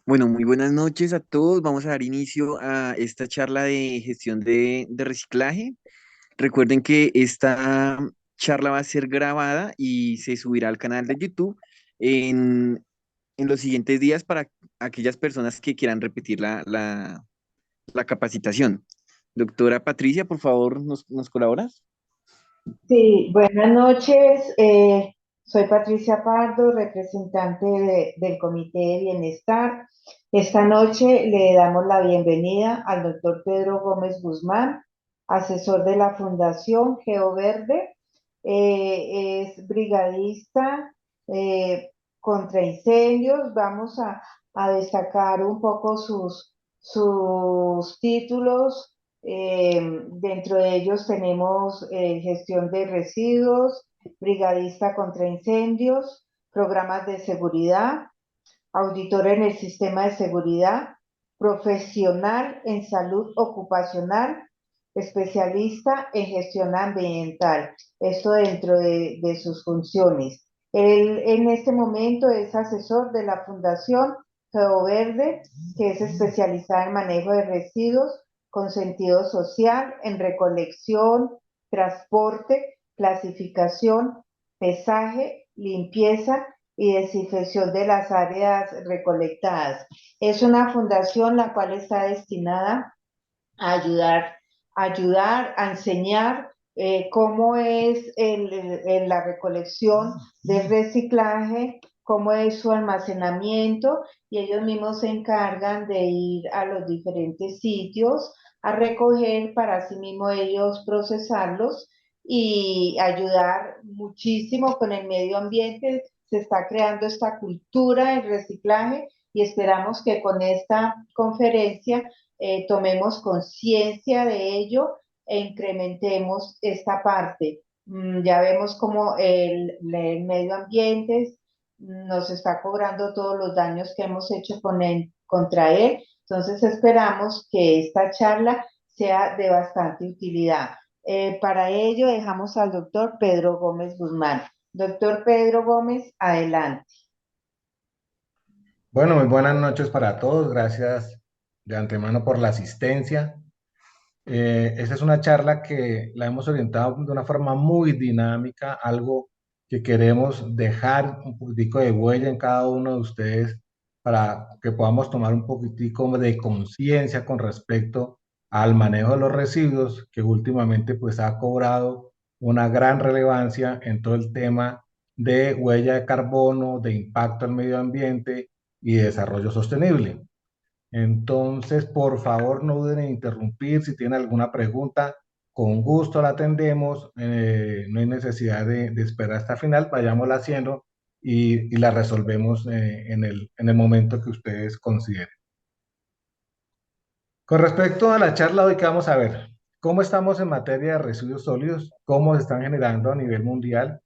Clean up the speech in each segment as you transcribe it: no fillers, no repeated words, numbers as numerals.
Bueno, muy buenas noches a todos. Vamos a dar inicio a esta charla de gestión de reciclaje. Recuerden que esta charla va a ser grabada y se subirá al canal de YouTube en, en los siguientes días para aquellas personas que quieran repetir la capacitación. Doctora Patricia, por favor, ¿nos colaboras? Sí, buenas noches. Soy Patricia Pardo, representante del Comité de Bienestar. Esta noche le damos la bienvenida al doctor Pedro Gómez Guzmán, asesor de la Fundación Geoverde. Es brigadista contra incendios. Vamos a destacar un poco sus títulos. Dentro de ellos tenemos gestión de residuos, brigadista contra incendios, programas de seguridad, auditor en el sistema de seguridad, profesional en salud ocupacional, especialista en gestión ambiental. Esto dentro de sus funciones. Él en este momento es asesor de la Fundación Geoverde, que es especializada en manejo de residuos con sentido social, en recolección, transporte, clasificación, pesaje, limpieza y desinfección de las áreas recolectadas. Es una fundación la cual está destinada a a enseñar cómo es la recolección del reciclaje, cómo es su almacenamiento, y ellos mismos se encargan de ir a los diferentes sitios a recoger para así mismo ellos procesarlos y ayudar muchísimo con el medio ambiente. Se está creando esta cultura del reciclaje y esperamos que con esta conferencia tomemos conciencia de ello e incrementemos esta parte. Ya vemos como el medio ambiente nos está cobrando todos los daños que hemos hecho contra él. Entonces esperamos que esta charla sea de bastante utilidad. Para ello dejamos al doctor Pedro Gómez Guzmán. Doctor Pedro Gómez, adelante. Bueno, muy buenas noches para todos. Gracias de antemano por la asistencia. Esta es una charla que la hemos orientado de una forma muy dinámica, algo que queremos dejar un poquitico de huella en cada uno de ustedes para que podamos tomar un poquitico de conciencia con respecto al manejo de los residuos, que últimamente pues ha cobrado una gran relevancia en todo el tema de huella de carbono, de impacto al medio ambiente y desarrollo sostenible. Entonces, por favor, no duden en interrumpir. Si tienen alguna pregunta, con gusto la atendemos. No hay necesidad de esperar hasta el final, vayámosla haciendo y la resolvemos en el momento que ustedes consideren. Con respecto a la charla de hoy que vamos a ver, ¿cómo estamos en materia de residuos sólidos? ¿Cómo se están generando a nivel mundial?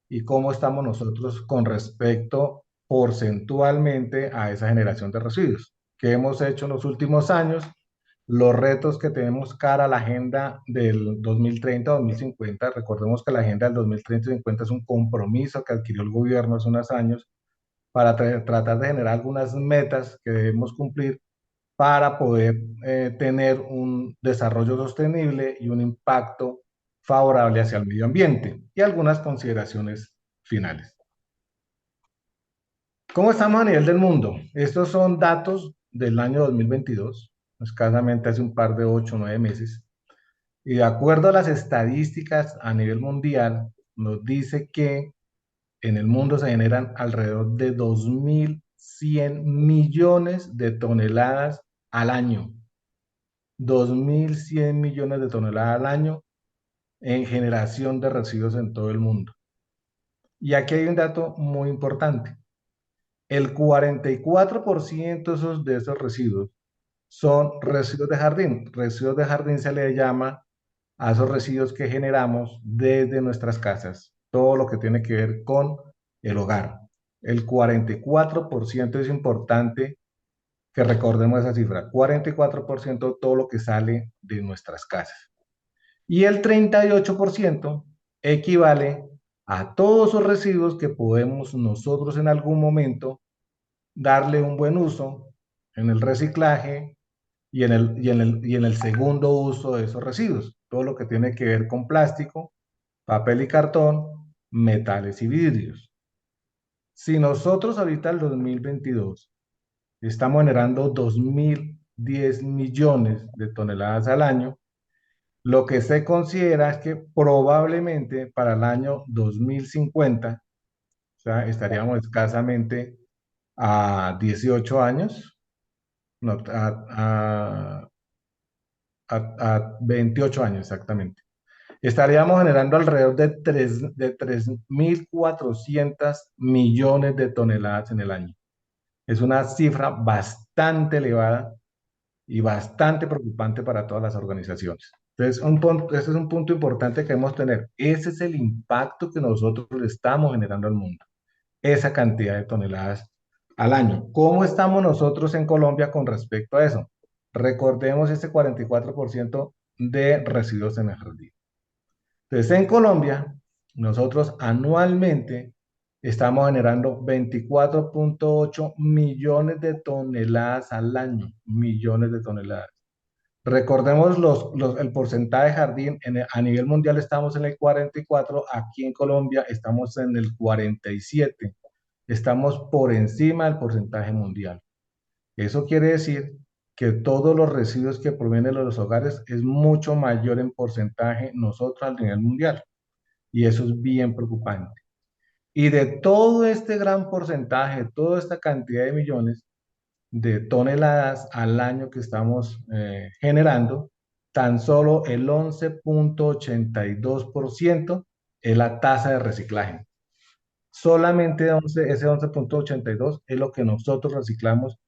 ¿Y cómo estamos nosotros con respecto porcentualmente a esa generación de residuos? ¿Qué hemos hecho en los últimos años? Los retos que tenemos cara a la agenda del 2030-2050. Recordemos que la agenda del 2030-2050 es un compromiso que adquirió el gobierno hace unos años para tratar de generar algunas metas que debemos cumplir para poder tener un desarrollo sostenible y un impacto favorable hacia el medio ambiente y algunas consideraciones finales. ¿Cómo estamos a nivel del mundo? Estos son datos del año 2022, escasamente hace un par de 8 o 9 meses, y de acuerdo a las estadísticas a nivel mundial, nos dice que en el mundo se generan alrededor de 2.100 millones de toneladas al año. 2.100 millones de toneladas al año en generación de residuos en todo el mundo. Y aquí hay un dato muy importante. El 44% de esos residuos son residuos de jardín. Residuos de jardín se le llama a esos residuos que generamos desde nuestras casas. Todo lo que tiene que ver con el hogar. El 44% es importante que recordemos esa cifra. 44% de todo lo que sale de nuestras casas. Y el 38% equivale a todos esos residuos que podemos nosotros en algún momento darle un buen uso en el reciclaje y en el segundo uso de esos residuos. Todo lo que tiene que ver con plástico, papel y cartón, metales y vidrios. Si nosotros ahorita el 2022 estamos generando 2.010 millones de toneladas al año, lo que se considera es que probablemente para el año 2050, o sea, estaríamos escasamente a 18 años, no, a 28 años exactamente. Estaríamos generando alrededor de 3.400 millones de toneladas en el año. Es una cifra bastante elevada y bastante preocupante para todas las organizaciones. Entonces, ese es un punto importante que debemos tener. Ese es el impacto que nosotros le estamos generando al mundo, esa cantidad de toneladas al año. ¿Cómo estamos nosotros en Colombia con respecto a eso? Recordemos ese 44% de residuos en el jardín. Entonces, en Colombia, nosotros anualmente estamos generando 24.8 millones de toneladas al año, millones de toneladas. Recordemos el porcentaje de jardín, a nivel mundial estamos en el 44, aquí en Colombia estamos en el 47, estamos por encima del porcentaje mundial. Eso quiere decir que todos los residuos que provienen de los hogares es mucho mayor en porcentaje nosotros al nivel mundial. Y eso es bien preocupante. Y de todo este gran porcentaje, toda esta cantidad de millones de toneladas al año que estamos generando, tan solo el 11.82% es la tasa de reciclaje. Solamente ese 11.82 es lo que nosotros reciclamos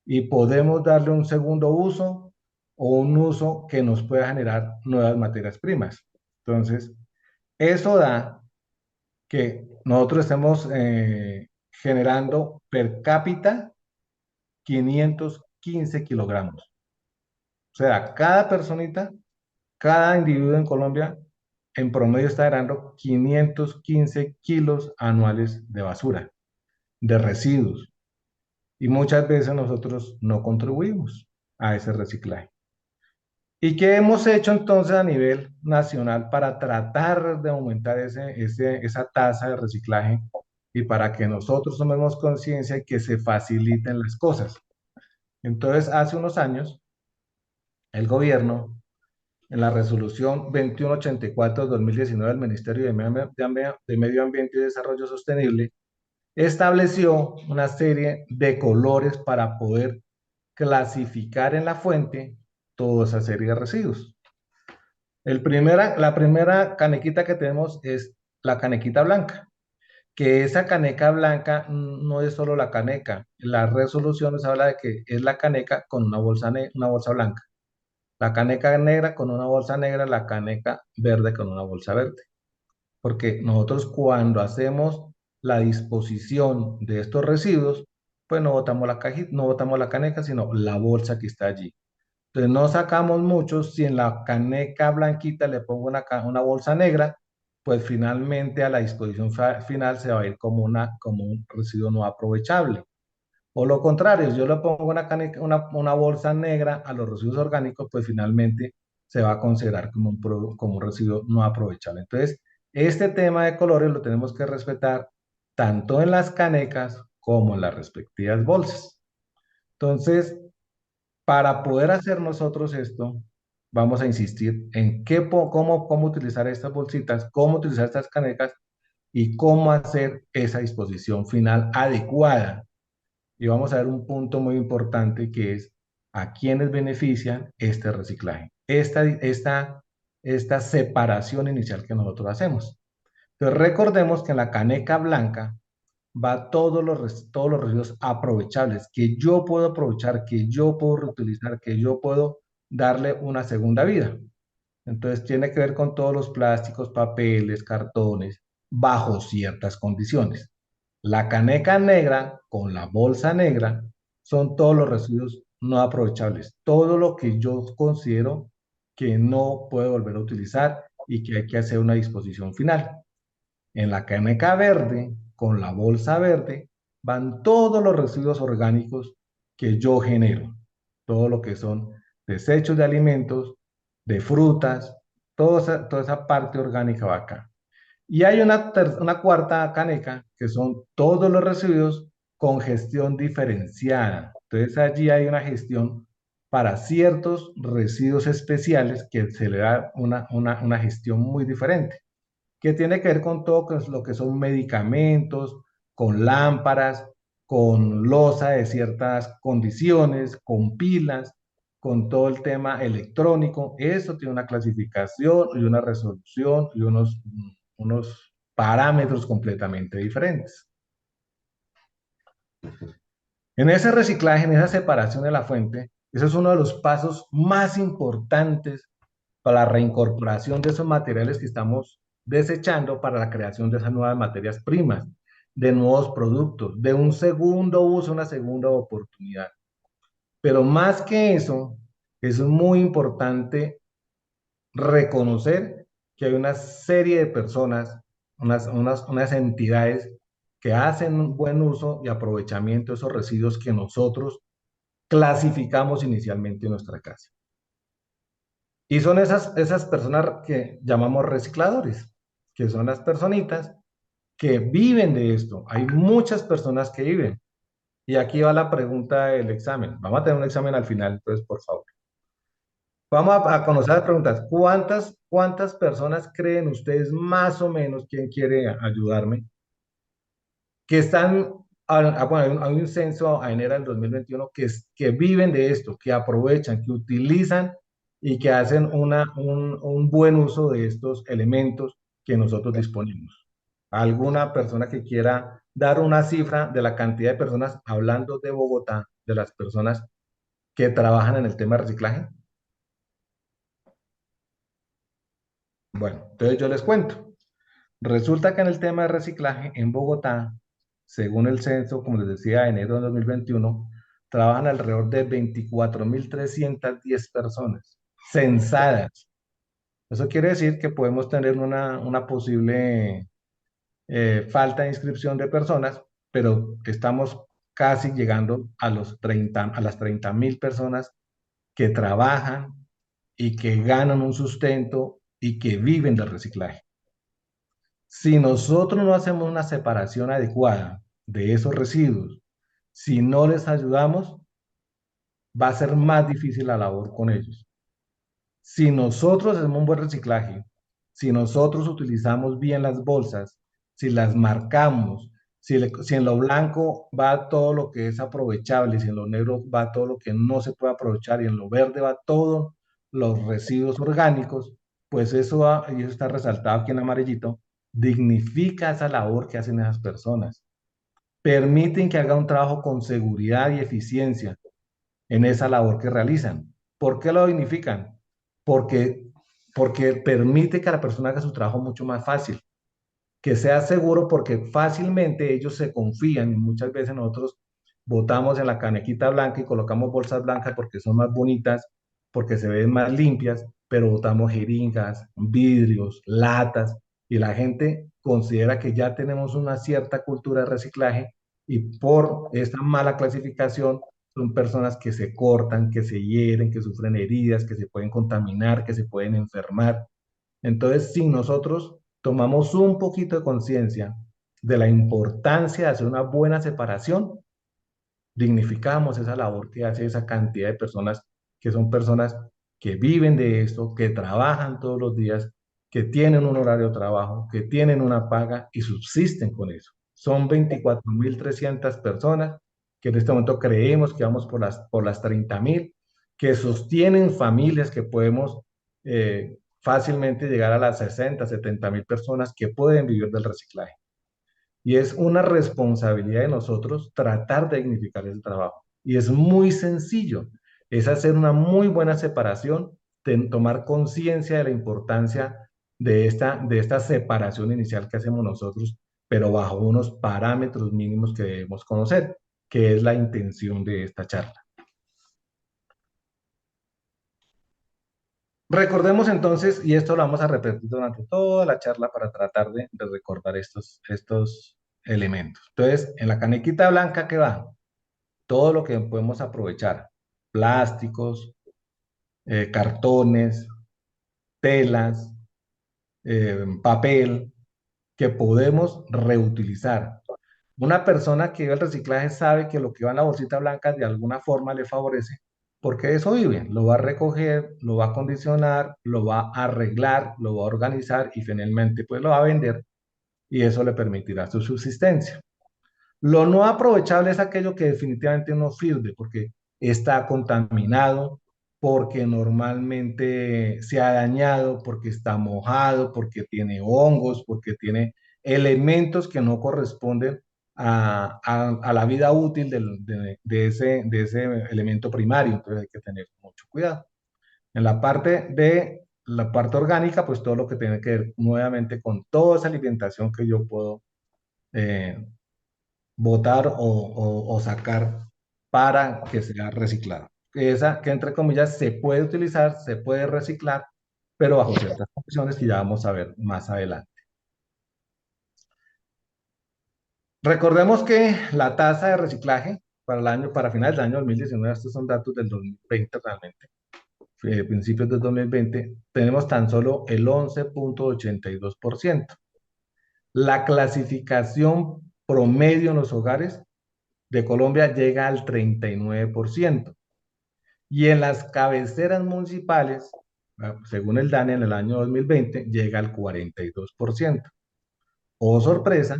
y podemos darle un segundo uso o un uso que nos pueda generar nuevas materias primas. Entonces, eso da que nosotros estemos generando per cápita 515 kilogramos. O sea, cada personita, cada individuo en Colombia, en promedio está generando 515 kilos anuales de basura, de residuos. Y muchas veces nosotros no contribuimos a ese reciclaje. ¿Y qué hemos hecho entonces a nivel nacional para tratar de aumentar esa tasa de reciclaje y para que nosotros tomemos conciencia y que se faciliten las cosas? Entonces, hace unos años, el gobierno, en la resolución 2184 de 2019 del Ministerio de Medio Ambiente y Desarrollo Sostenible, estableció una serie de colores para poder clasificar en la fuente toda esa serie de residuos. La primera canequita que tenemos es la canequita blanca, que esa caneca blanca no es solo la caneca. La resolución nos habla de que es la caneca con una bolsa blanca, la caneca negra con una bolsa negra, la caneca verde con una bolsa verde. Porque nosotros cuando hacemos la disposición de estos residuos, pues no botamos la cajita, no botamos la caneca, sino la bolsa que está allí. Entonces no sacamos muchos, si en la caneca blanquita le pongo una bolsa negra, pues finalmente a la disposición final se va a ir como un residuo no aprovechable. O lo contrario, si yo le pongo una bolsa negra a los residuos orgánicos, pues finalmente se va a considerar como un residuo no aprovechable. Entonces, este tema de colores lo tenemos que respetar tanto en las canecas como en las respectivas bolsas. Entonces, para poder hacer nosotros esto, vamos a insistir en cómo utilizar estas bolsitas, cómo utilizar estas canecas y cómo hacer esa disposición final adecuada. Y vamos a ver un punto muy importante que es a quiénes benefician este reciclaje, esta separación inicial que nosotros hacemos. Entonces recordemos que en la caneca blanca va todos los residuos aprovechables que yo puedo aprovechar, que yo puedo reutilizar, que yo puedo darle una segunda vida. Entonces tiene que ver con todos los plásticos, papeles, cartones, bajo ciertas condiciones. La caneca negra con la bolsa negra son todos los residuos no aprovechables, todo lo que yo considero que no puedo volver a utilizar y que hay que hacer una disposición final. En la caneca verde, con la bolsa verde, van todos los residuos orgánicos que yo genero. Todo lo que son desechos de alimentos, de frutas, toda esa parte orgánica va acá. Y hay una cuarta caneca, que son todos los residuos con gestión diferenciada. Entonces allí hay una gestión para ciertos residuos especiales que se le da una gestión muy diferente, que tiene que ver con todo lo que son medicamentos, con lámparas, con loza de ciertas condiciones, con pilas, con todo el tema electrónico. Eso tiene una clasificación y una resolución y unos parámetros completamente diferentes. En ese reciclaje, en esa separación de la fuente, ese es uno de los pasos más importantes para la reincorporación de esos materiales que estamos desechando para la creación de esas nuevas materias primas, de nuevos productos, de un segundo uso, una segunda oportunidad. Pero más que eso, es muy importante reconocer que hay una serie de personas, unas entidades que hacen un buen uso y aprovechamiento de esos residuos que nosotros clasificamos inicialmente en nuestra casa. Y son esas personas que llamamos recicladores, que son las personitas que viven de esto. Hay muchas personas que viven. Y aquí va la pregunta del examen. Vamos a tener un examen al final, entonces, por favor. Vamos a conocer las preguntas. ¿Cuántas personas creen ustedes más o menos, quién quiere ayudarme, que están, bueno, hay un censo a enero del 2021 que viven de esto, que aprovechan, que utilizan y que hacen un buen uso de estos elementos que nosotros disponemos? ¿Alguna persona que quiera dar una cifra de la cantidad de personas, hablando de Bogotá, de las personas que trabajan en el tema de reciclaje? Bueno, entonces yo les cuento. Resulta que en el tema de reciclaje en Bogotá, según el censo, como les decía, de enero de 2021, trabajan alrededor de 24.310 personas censadas. Eso quiere decir que podemos tener una posible falta de inscripción de personas, pero estamos casi llegando a las 30.000 personas que trabajan y que ganan un sustento y que viven del reciclaje. Si nosotros no hacemos una separación adecuada de esos residuos, si no les ayudamos, va a ser más difícil la labor con ellos. Si nosotros hacemos un buen reciclaje, si nosotros utilizamos bien las bolsas, si las marcamos, si en lo blanco va todo lo que es aprovechable, si en lo negro va todo lo que no se puede aprovechar y en lo verde va todos los residuos orgánicos, pues eso, y eso está resaltado aquí en amarillito, dignifica esa labor que hacen esas personas. Permiten que haga un trabajo con seguridad y eficiencia en esa labor que realizan. ¿Por qué lo dignifican? Porque, porque permite que la persona haga su trabajo mucho más fácil, que sea seguro, porque fácilmente ellos se confían y muchas veces nosotros botamos en la canequita blanca y colocamos bolsas blancas porque son más bonitas, porque se ven más limpias, pero botamos jeringas, vidrios, latas, y la gente considera que ya tenemos una cierta cultura de reciclaje y por esta mala clasificación son personas que se cortan, que se hieren, que sufren heridas, que se pueden contaminar, que se pueden enfermar. Entonces, si nosotros tomamos un poquito de conciencia de la importancia de hacer una buena separación, dignificamos esa labor que hace esa cantidad de personas, que son personas que viven de esto, que trabajan todos los días, que tienen un horario de trabajo, que tienen una paga y subsisten con eso. Son 24.300 personas que en este momento creemos que vamos por las 30.000, que sostienen familias que podemos fácilmente llegar a las 60.000, 70.000 personas que pueden vivir del reciclaje. Y es una responsabilidad de nosotros tratar de dignificar ese trabajo. Y es muy sencillo, es hacer una muy buena separación, tomar conciencia de la importancia de esta separación inicial que hacemos nosotros, pero bajo unos parámetros mínimos que debemos conocer, que es la intención de esta charla. Recordemos entonces, y esto lo vamos a repetir durante toda la charla para tratar de recordar estos elementos. Entonces, en la canequita blanca, ¿qué va? todo lo que podemos aprovechar, plásticos, cartones, telas, papel, que podemos reutilizar. Una persona que vive el reciclaje sabe que lo que va en la bolsita blanca de alguna forma le favorece, porque de eso vive. Lo va a recoger, lo va a acondicionar, lo va a arreglar, lo va a organizar y finalmente pues lo va a vender y eso le permitirá su subsistencia. Lo no aprovechable es aquello que definitivamente no sirve porque está contaminado, porque normalmente se ha dañado, porque está mojado, porque tiene hongos, porque tiene elementos que no corresponden a la vida útil de ese elemento primario. Entonces hay que tener mucho cuidado. En la parte orgánica, pues todo lo que tiene que ver nuevamente con toda esa alimentación que yo puedo eh, botar o sacar para que sea reciclado. Esa que entre comillas se puede utilizar, se puede reciclar, pero bajo ciertas condiciones que ya vamos a ver más adelante. Recordemos que la tasa de reciclaje para finales del año 2019, estos son datos del 2020 realmente, principios del 2020, tenemos tan solo el 11,82%. La clasificación promedio en los hogares de Colombia llega al 39%. Y en las cabeceras municipales, según el DANE, en el año 2020 llega al 42%. Oh, sorpresa,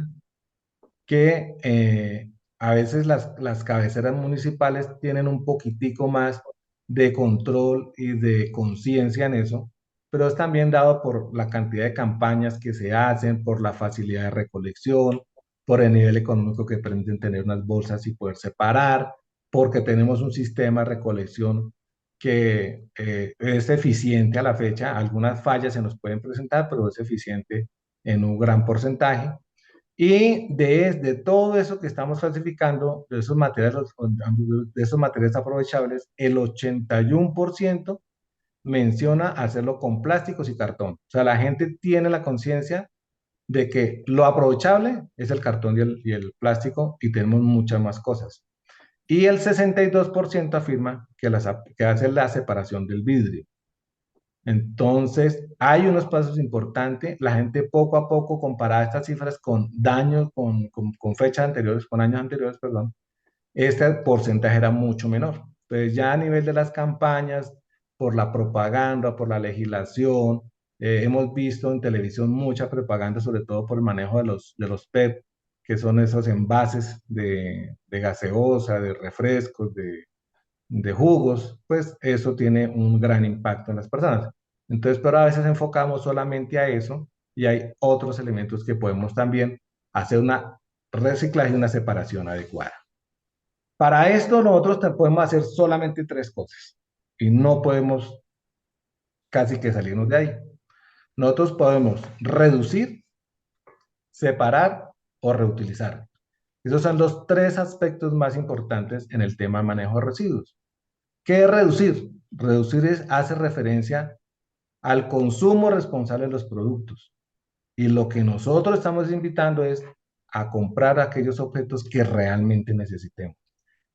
que a veces las cabeceras municipales tienen un poquitico más de control y de conciencia en eso, pero es también dado por la cantidad de campañas que se hacen, por la facilidad de recolección, por el nivel económico que permiten tener unas bolsas y poder separar, porque tenemos un sistema de recolección que es eficiente a la fecha. Algunas fallas se nos pueden presentar, pero es eficiente en un gran porcentaje. Y de todo eso que estamos clasificando, de esos materiales aprovechables, el 81% menciona hacerlo con plásticos y cartón. O sea, la gente tiene la conciencia de que lo aprovechable es el cartón y el plástico y tenemos muchas más cosas. Y el 62% afirma que hace la separación del vidrio. Entonces, hay unos pasos importantes. La gente poco a poco comparaba estas cifras con daños, con fechas anteriores, con años anteriores, perdón, este porcentaje era mucho menor. Entonces, ya a nivel de las campañas, por la propaganda, por la legislación, hemos visto en televisión mucha propaganda, sobre todo por el manejo de los PET, que son esos envases de gaseosa, de refrescos, de jugos, pues eso tiene un gran impacto en las personas. Entonces, pero a veces enfocamos solamente a eso y hay otros elementos que podemos también hacer una reciclaje y una separación adecuada. Para esto nosotros podemos hacer solamente tres cosas y no podemos casi que salirnos de ahí. Nosotros podemos reducir, separar o reutilizar. Esos son los tres aspectos más importantes en el tema de manejo de residuos. ¿Qué es reducir? Reducir hace referencia al consumo responsable de los productos. Y lo que nosotros estamos invitando es a comprar aquellos objetos que realmente necesitemos,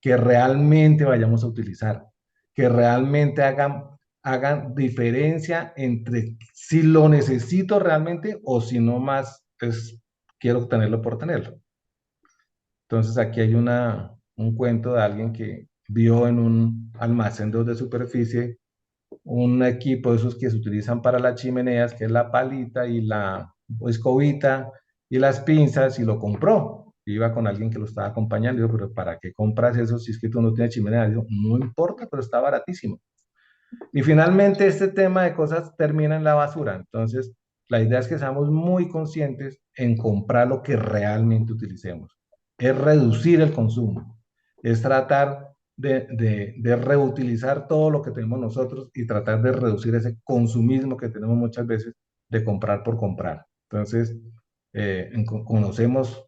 que realmente vayamos a utilizar, que realmente hagan diferencia entre si lo necesito realmente o si no más es quiero tenerlo por tenerlo. Entonces aquí hay un cuento de alguien que vio en un almacén de superficie un equipo de esos que se utilizan para las chimeneas, que es la palita y la escobita y las pinzas, y lo compró. Iba con alguien que lo estaba acompañando, y dijo, pero ¿para qué compras eso si es que tú no tienes chimenea? Dijo, no importa, pero está baratísimo. Y finalmente este tema de cosas termina en la basura. Entonces, la idea es que seamos muy conscientes en comprar lo que realmente utilicemos. Es reducir el consumo. Es tratar de reutilizar todo lo que tenemos nosotros y tratar de reducir ese consumismo que tenemos muchas veces de comprar por comprar. Entonces, conocemos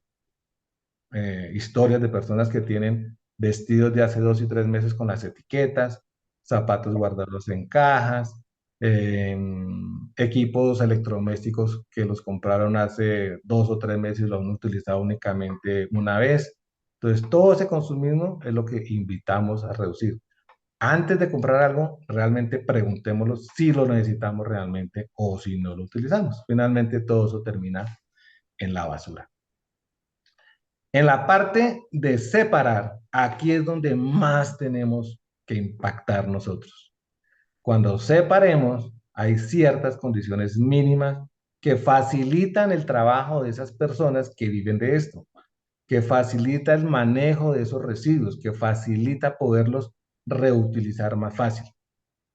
historias de personas que tienen vestidos de hace 2 y 3 meses con las etiquetas, zapatos guardados en cajas, equipos electrodomésticos que los compraron hace 2 o 3 meses y los han utilizado únicamente una vez. Entonces, todo ese consumismo es lo que invitamos a reducir. Antes de comprar algo, realmente preguntémoslo si lo necesitamos realmente o si no lo utilizamos. Finalmente, todo eso termina en la basura. En la parte de separar, aquí es donde más tenemos que impactar nosotros. Cuando separemos, hay ciertas condiciones mínimas que facilitan el trabajo de esas personas que viven de esto, que facilita el manejo de esos residuos, que facilita poderlos reutilizar más fácil.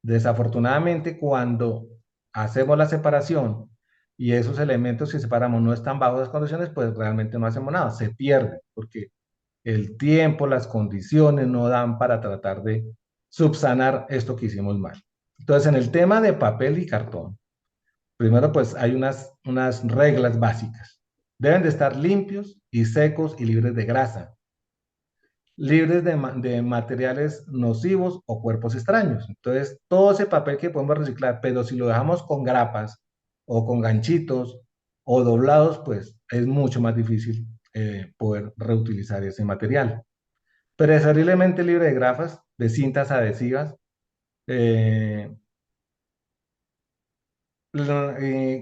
Desafortunadamente, cuando hacemos la separación y esos elementos que separamos no están bajo esas condiciones, pues realmente no hacemos nada, se pierde, porque el tiempo, las condiciones no dan para tratar de subsanar esto que hicimos mal. Entonces, en el tema de papel y cartón, primero pues hay unas reglas básicas. Deben de estar limpios y secos y libres de grasa, libres de materiales nocivos o cuerpos extraños. Entonces, todo ese papel que podemos reciclar, pero si lo dejamos con grapas o con ganchitos o doblados, pues es mucho más difícil poder reutilizar ese material. Preferiblemente libre de grafas, de cintas adhesivas. eh,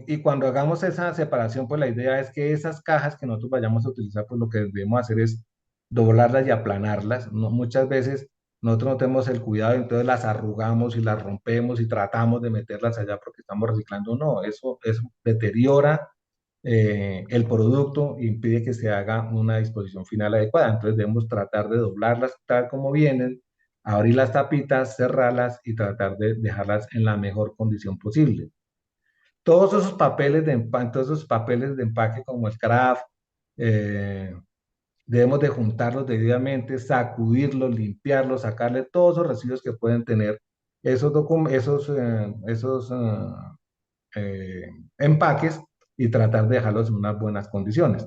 y cuando hagamos esa separación, pues la idea es que esas cajas que nosotros vayamos a utilizar, pues lo que debemos hacer es doblarlas y aplanarlas. No, muchas veces nosotros no tenemos el cuidado, entonces las arrugamos y las rompemos y tratamos de meterlas allá porque estamos reciclando. No, eso deteriora el producto, impide que se haga una disposición final adecuada. Entonces debemos tratar de doblarlas tal como vienen, abrir las tapitas, cerrarlas y tratar de dejarlas en la mejor condición posible. Todos esos papeles de empaque como el craft, eh, debemos de juntarlos debidamente, sacudirlos, limpiarlos, sacarle todos esos residuos que pueden tener esos empaques y tratar de dejarlos en unas buenas condiciones.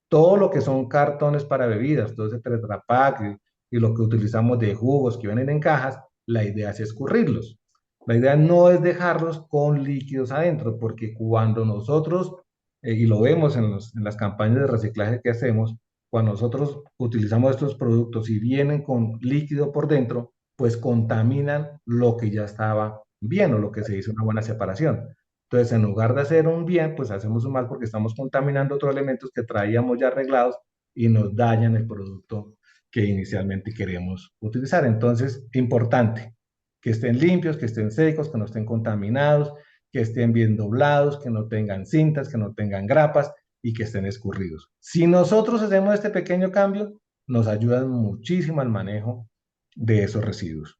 Todo lo que son cartones para bebidas, todo ese Tetra Pak y lo que utilizamos de jugos que vienen en cajas, la idea es escurrirlos. La idea no es dejarlos con líquidos adentro, porque cuando nosotros, y lo vemos en las campañas de reciclaje que hacemos, cuando nosotros utilizamos estos productos y vienen con líquido por dentro, pues contaminan lo que ya estaba bien o lo que se hizo una buena separación. Entonces, en lugar de hacer un bien, pues hacemos un mal porque estamos contaminando otros elementos que traíamos ya arreglados y nos dañan el producto que inicialmente queremos utilizar. Entonces, importante que estén limpios, que estén secos, que no estén contaminados, que estén bien doblados, que no tengan cintas, que no tengan grapas y que estén escurridos. Si nosotros hacemos este pequeño cambio, nos ayudan muchísimo al manejo de esos residuos.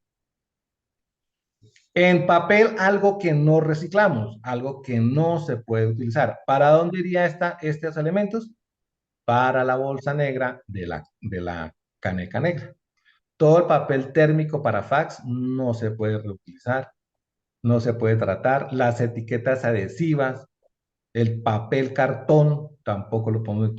En papel, algo que no reciclamos, algo que no se puede utilizar. ¿Para dónde iría estos elementos? Para la bolsa negra de la caneca negra. Todo el papel térmico para fax no se puede reutilizar, no se puede tratar. Las etiquetas adhesivas, el papel cartón tampoco lo podemos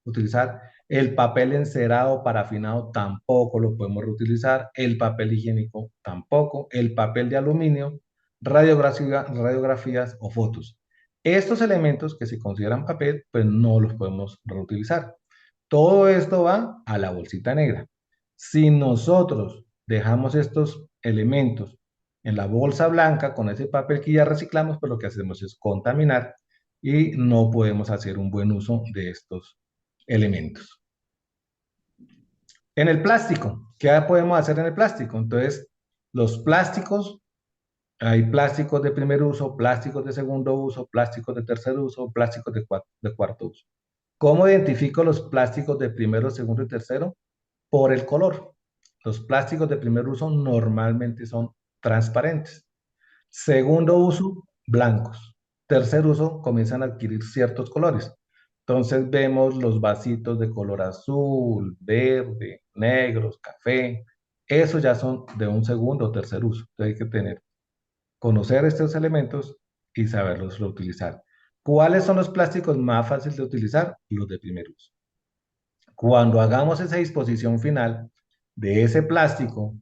utilizar. El papel encerado parafinado tampoco lo podemos reutilizar. El papel higiénico tampoco. El papel de aluminio, radiografías o fotos. Estos elementos que se consideran papel, pues no los podemos reutilizar. Todo esto va a la bolsita negra. Si nosotros dejamos estos elementos en la bolsa blanca con ese papel que ya reciclamos, pues lo que hacemos es contaminar y no podemos hacer un buen uso de estos elementos. En el plástico, ¿qué podemos hacer en el plástico? Entonces, los plásticos, hay plásticos de primer uso, plásticos de segundo uso, plásticos de tercer uso, plásticos de cuarto uso. ¿Cómo identifico los plásticos de primero, segundo y tercero? Por el color. Los plásticos de primer uso normalmente son transparentes. Segundo uso, blancos. Tercer uso, comienzan a adquirir ciertos colores. Entonces vemos los vasitos de color azul, verde, negros, café. Esos ya son de un segundo o tercer uso. Entonces hay que conocer estos elementos y saberlos reutilizar. ¿Cuáles son los plásticos más fáciles de utilizar? Los de primer uso. Cuando hagamos esa disposición final de ese plástico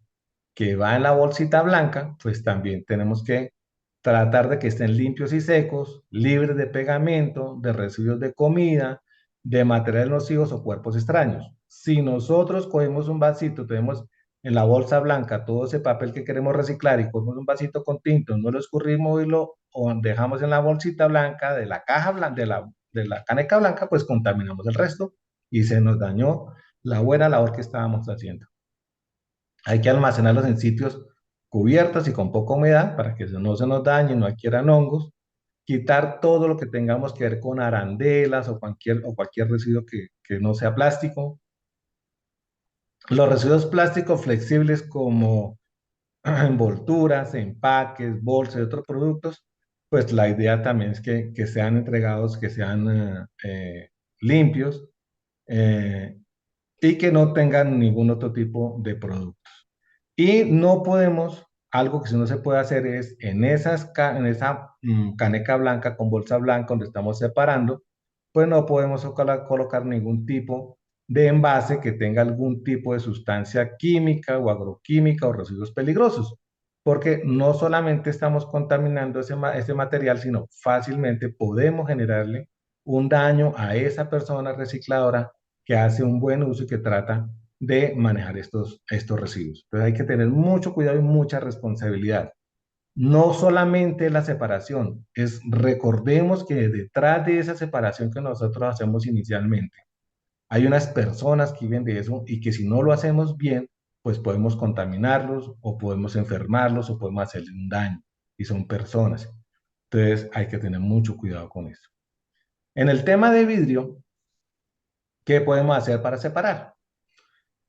que va en la bolsita blanca, pues también tenemos que tratar de que estén limpios y secos, libres de pegamento, de residuos de comida, de materiales nocivos o cuerpos extraños. si nosotros cogemos un vasito, tenemos en la bolsa blanca todo ese papel que queremos reciclar y cogemos un vasito con tinto, no lo escurrimos y lo o dejamos en la bolsita blanca de la caja blanca, de la caneca blanca, pues contaminamos el resto y se nos dañó la buena labor que estábamos haciendo. Hay que almacenarlos en sitios cubiertos y con poca humedad para que no se nos dañen, no adquieran hongos. Quitar todo lo que tengamos que ver con arandelas o cualquier residuo que no sea plástico. Los residuos plásticos flexibles como envolturas, empaques, bolsas y otros productos, pues la idea también es que sean entregados, que sean limpios eh, y que no tengan ningún otro tipo de producto. Y no podemos, algo que sí no se puede hacer es en esa caneca blanca con bolsa blanca donde estamos separando, pues no podemos colocar ningún tipo de envase que tenga algún tipo de sustancia química o agroquímica o residuos peligrosos, porque no solamente estamos contaminando ese material, sino fácilmente podemos generarle un daño a esa persona recicladora que hace un buen uso y que trata de manejar estos residuos. Entonces hay que tener mucho cuidado y mucha responsabilidad. No solamente la separación, recordemos que detrás de esa separación que nosotros hacemos inicialmente, hay unas personas que viven de eso y que si no lo hacemos bien, pues podemos contaminarlos o podemos enfermarlos o podemos hacerles un daño. Y son personas. Entonces hay que tener mucho cuidado con eso. En el tema de vidrio, ¿qué podemos hacer para separar?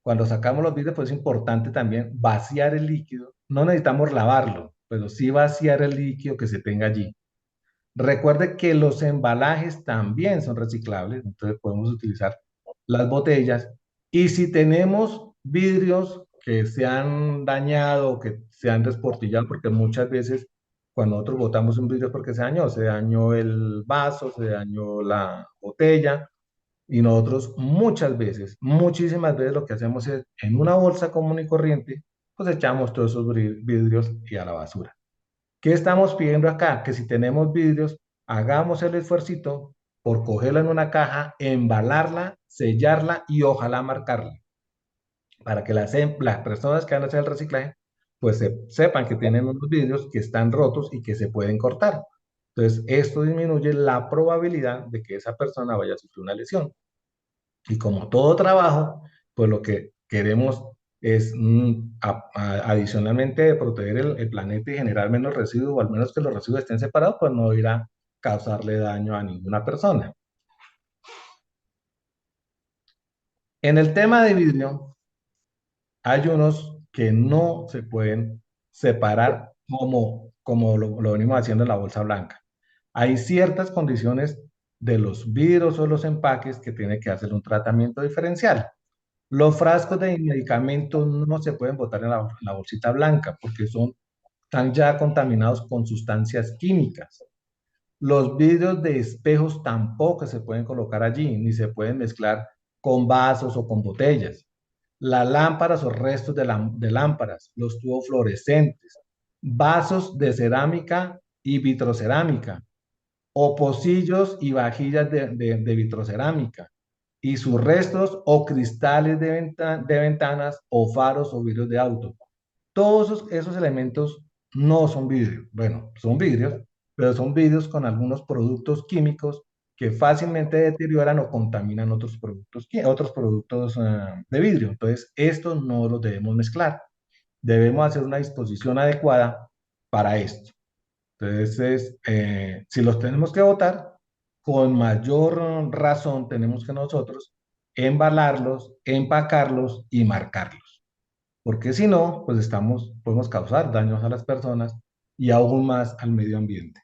Cuando sacamos los vidrios, pues es importante también vaciar el líquido. No necesitamos lavarlo, pero sí vaciar el líquido que se tenga allí. Recuerde que los embalajes también son reciclables, entonces podemos utilizar las botellas. Y si tenemos vidrios que se han dañado, que se han desportillado, porque muchas veces cuando nosotros botamos un vidrio es porque se dañó el vaso, se dañó la botella, y nosotros muchas veces, muchísimas veces lo que hacemos es en una bolsa común y corriente, pues echamos todos esos vidrios y a la basura. ¿Qué estamos pidiendo acá? Que si tenemos vidrios, hagamos el esfuercito por cogerla en una caja, embalarla, sellarla y ojalá marcarla, para que las personas que van a hacer el reciclaje, pues sepan que tienen unos vidrios que están rotos y que se pueden cortar. Entonces, esto disminuye la probabilidad de que esa persona vaya a sufrir una lesión. Y como todo trabajo, pues lo que queremos es adicionalmente proteger el planeta y generar menos residuos, o al menos que los residuos estén separados, pues no ir a causarle daño a ninguna persona. En el tema de vidrio, hay unos que no se pueden separar como lo venimos haciendo en la bolsa blanca. Hay ciertas condiciones de los vidrios o los empaques que tiene que hacer un tratamiento diferencial. Los frascos de medicamentos no se pueden botar en la bolsita blanca porque están ya contaminados con sustancias químicas. Los vidrios de espejos tampoco se pueden colocar allí, ni se pueden mezclar con vasos o con botellas. Las lámparas o restos de lámparas, los tubos fluorescentes, vasos de cerámica y vitrocerámica, o pocillos y vajillas de vitrocerámica, y sus restos o cristales de ventanas o faros o vidrios de auto. Todos esos elementos no son vidrio. Bueno, son vidrios, pero son vidrios con algunos productos químicos que fácilmente deterioran o contaminan otros productos de vidrio. Entonces, estos no los debemos mezclar. Debemos hacer una disposición adecuada para esto. Entonces, si los tenemos que botar, con mayor razón tenemos que nosotros embalarlos, empacarlos y marcarlos. Porque si no, pues podemos causar daños a las personas y aún más al medio ambiente.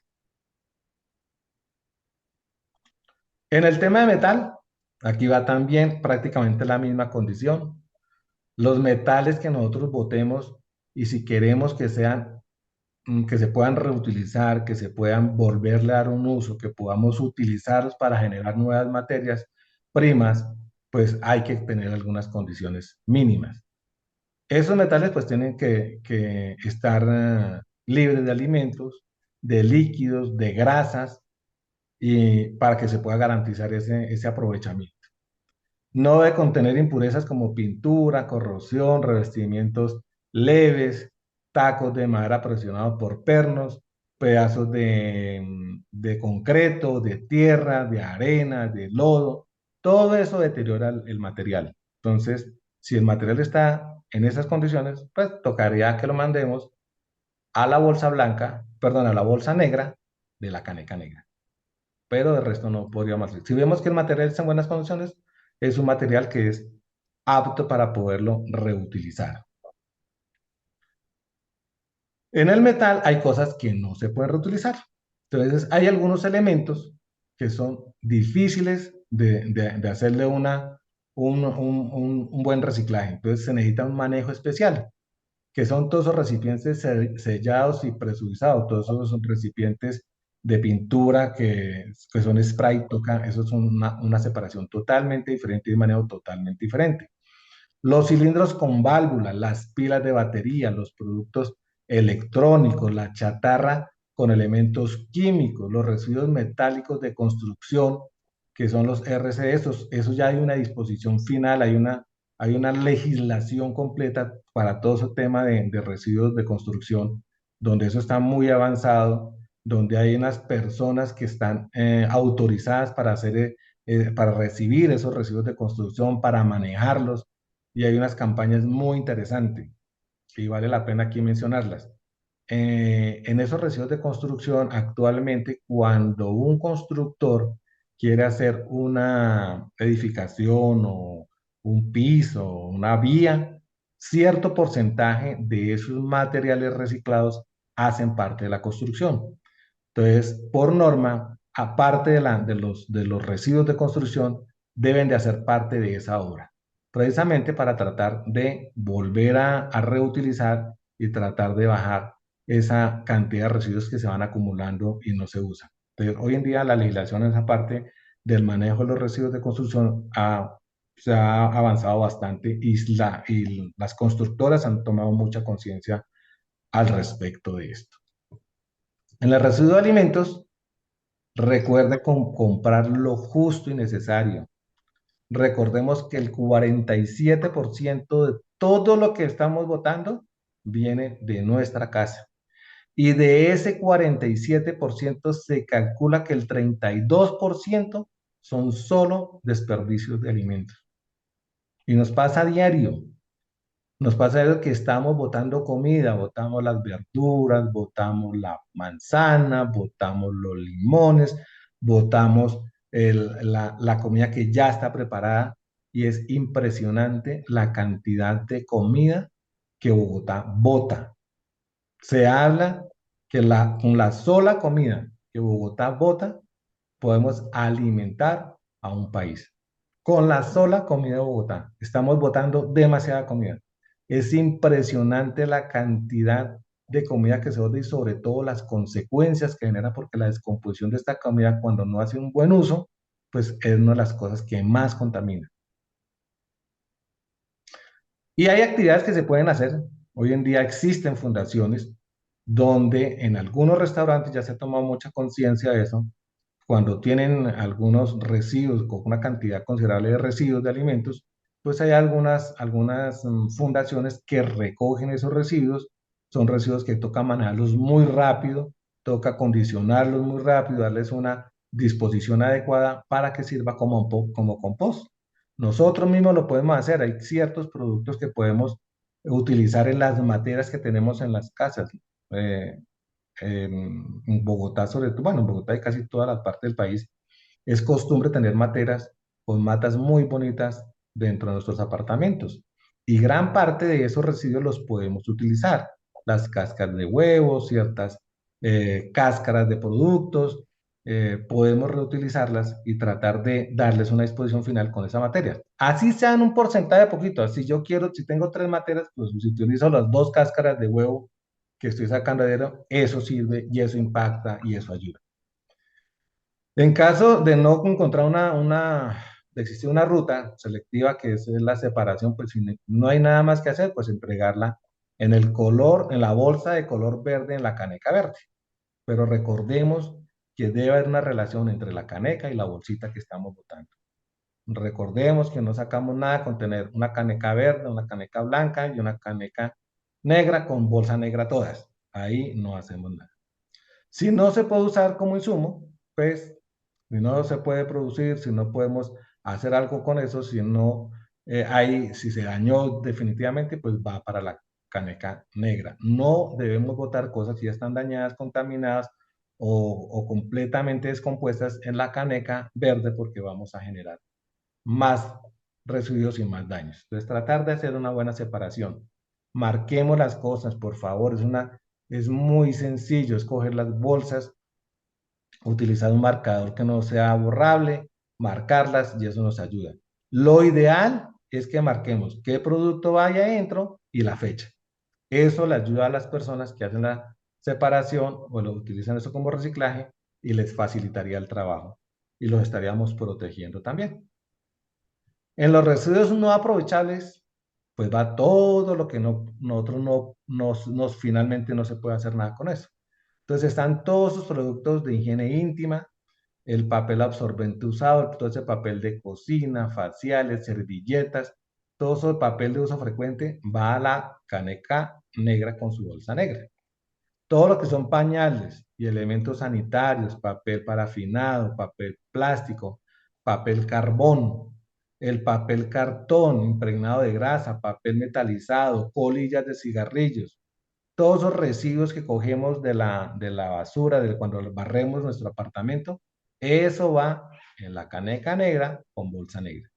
En el tema de metal, aquí va también prácticamente la misma condición. Los metales que nosotros botemos y si queremos que se puedan reutilizar, que se puedan volverle a dar un uso, que podamos utilizarlos para generar nuevas materias primas, pues hay que tener algunas condiciones mínimas. Esos metales pues tienen que estar libres de alimentos, de líquidos, de grasas, y para que se pueda garantizar ese aprovechamiento. No debe contener impurezas como pintura, corrosión, revestimientos leves, tacos de madera presionados por pernos, pedazos de concreto, de tierra, de arena, de lodo. Todo eso deteriora el material. Entonces, si el material está en esas condiciones, pues tocaría que lo mandemos a la bolsa blanca, perdón, a la bolsa negra de la caneca negra. Pero de resto no podríamos hacer. Si vemos que el material está en buenas condiciones, es un material que es apto para poderlo reutilizar. En el metal hay cosas que no se pueden reutilizar. Entonces, hay algunos elementos que son difíciles de hacerle un buen reciclaje. Entonces, se necesita un manejo especial, que son todos esos recipientes sellados y presurizados, todos esos recipientes de pintura que son spray, toca, eso es una separación totalmente diferente y de manejo totalmente diferente. Los cilindros con válvulas, las pilas de batería, los productos electrónicos, la chatarra con elementos químicos, los residuos metálicos de construcción, que son los RCE, eso ya hay una disposición final, hay una legislación completa para todo ese tema de residuos de construcción, donde eso está muy avanzado, donde hay unas personas que están autorizadas para para recibir esos residuos de construcción, para manejarlos, y hay unas campañas muy interesantes y vale la pena aquí mencionarlas. En esos residuos de construcción, actualmente, cuando un constructor quiere hacer una edificación o un piso o una vía, cierto porcentaje de esos materiales reciclados hacen parte de la construcción. Entonces, por norma, aparte de los residuos de construcción, deben de hacer parte de esa obra, precisamente para tratar de volver a reutilizar y tratar de bajar esa cantidad de residuos que se van acumulando y no se usan. Entonces, hoy en día la legislación en esa parte del manejo de los residuos de construcción se ha avanzado bastante y las constructoras han tomado mucha conciencia al respecto de esto. En el residuo de alimentos, recuerde comprar lo justo y necesario. Recordemos que el 47% de todo lo que estamos votando viene de nuestra casa. Y de ese 47% se calcula que el 32% son solo desperdicios de alimentos. Y nos pasa a diario. Nos pasa eso que estamos botando comida, botamos las verduras, botamos la manzana, botamos los limones, botamos la comida que ya está preparada y es impresionante la cantidad de comida que Bogotá bota. Se habla que con la sola comida que Bogotá bota podemos alimentar a un país. Con la sola comida de Bogotá. Estamos botando demasiada comida. Es impresionante la cantidad de comida que se bota y sobre todo las consecuencias que genera porque la descomposición de esta comida cuando no hace un buen uso, pues es una de las cosas que más contamina. Y hay actividades que se pueden hacer. Hoy en día existen fundaciones donde en algunos restaurantes ya se ha tomado mucha conciencia de eso, cuando tienen algunos residuos, con una cantidad considerable de residuos de alimentos, pues hay algunas fundaciones que recogen esos residuos. Son residuos que toca manejarlos muy rápido, toca condicionarlos muy rápido, darles una disposición adecuada para que sirva como compost. Nosotros mismos lo podemos hacer. Hay ciertos productos que podemos utilizar en las materias que tenemos en las casas. Eh, en Bogotá, sobre todo, bueno, en Bogotá y casi toda la parte del país, es costumbre tener materas con matas muy bonitas dentro de nuestros apartamentos. Y gran parte de esos residuos los podemos utilizar. Las cáscaras de huevos, ciertas cáscaras de productos, podemos reutilizarlas y tratar de darles una disposición final con esa materia. Así sea en un porcentaje de poquito. Si yo quiero, si tengo 3 materias, pues si utilizo las 2 cáscaras de huevo que estoy sacando de dinero, eso sirve y eso impacta y eso ayuda. En caso de no encontrar de existir una ruta selectiva, que es la separación, pues si no hay nada más que hacer, pues entregarla en la bolsa de color verde, en la caneca verde. Pero recordemos que debe haber una relación entre la caneca y la bolsita que estamos botando. recordemos que no sacamos nada con tener una caneca verde, una caneca blanca y una caneca negra con bolsa negra todas. Ahí no hacemos nada. Si no se puede usar como insumo, pues si no se puede producir, si no podemos hacer algo con eso, si no si se dañó definitivamente, pues va para la caneca negra. No debemos botar cosas que ya están dañadas, contaminadas o completamente descompuestas en la caneca verde porque vamos a generar más residuos y más daños. Entonces, tratar de hacer una buena separación. Marquemos las cosas, por favor. Es muy sencillo escoger las bolsas, utilizar un marcador que no sea borrable, marcarlas y eso nos ayuda. Lo ideal es que marquemos qué producto vaya adentro y la fecha. Eso le ayuda a las personas que hacen la separación o lo utilizan eso como reciclaje y les facilitaría el trabajo y los estaríamos protegiendo también. En los residuos no aprovechables, pues va todo lo que nosotros finalmente no se puede hacer nada con eso. Entonces están todos sus productos de higiene íntima, el papel absorbente usado, todo ese papel de cocina, faciales, servilletas, todo ese papel de uso frecuente va a la caneca negra con su bolsa negra. Todo lo que son pañales y elementos sanitarios, papel parafinado, papel plástico, papel carbón, el papel cartón impregnado de grasa, papel metalizado, colillas de cigarrillos, todos esos residuos que cogemos de la basura, de cuando barremos nuestro apartamento, eso va en la caneca negra con bolsa negra.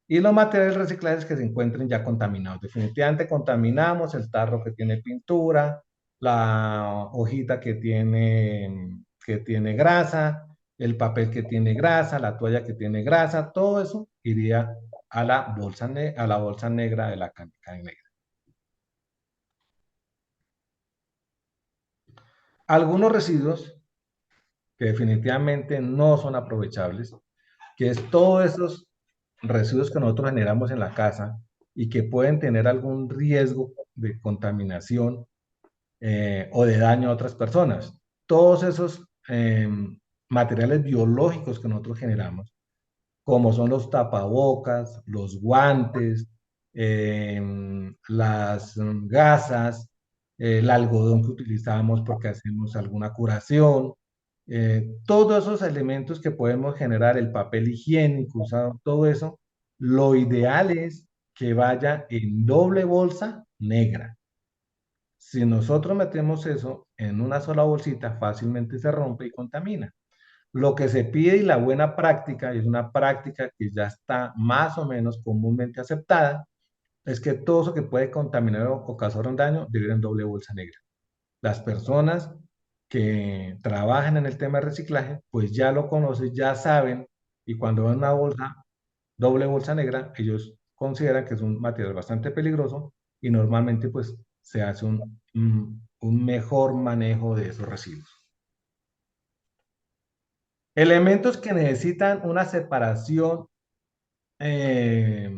Y los materiales reciclables que se encuentren ya contaminados. Definitivamente contaminamos el tarro que tiene pintura, la hojita que tiene grasa, el papel que tiene grasa, la toalla que tiene grasa, todo eso iría a la bolsa negra de la caneca negra. Algunos residuos que definitivamente no son aprovechables, que es todos esos residuos que nosotros generamos en la casa y que pueden tener algún riesgo de contaminación o de daño a otras personas. Todos esos materiales biológicos que nosotros generamos, como son los tapabocas, los guantes, las gasas, el algodón que utilizamos porque hacemos alguna curación, todos esos elementos que podemos generar, el papel higiénico usado, todo eso, lo ideal es que vaya en doble bolsa negra. Si nosotros metemos eso en una sola bolsita, fácilmente se rompe y contamina. Lo que se pide y la buena práctica, y es una práctica que ya está más o menos comúnmente aceptada, es que todo eso que puede contaminar o causar un daño debe ir en doble bolsa negra. Las personas que trabajan en el tema de reciclaje, pues ya lo conocen, ya saben, y cuando ven una bolsa, doble bolsa negra, ellos consideran que es un material bastante peligroso y normalmente pues se hace un mejor manejo de esos residuos. Elementos que necesitan una separación eh,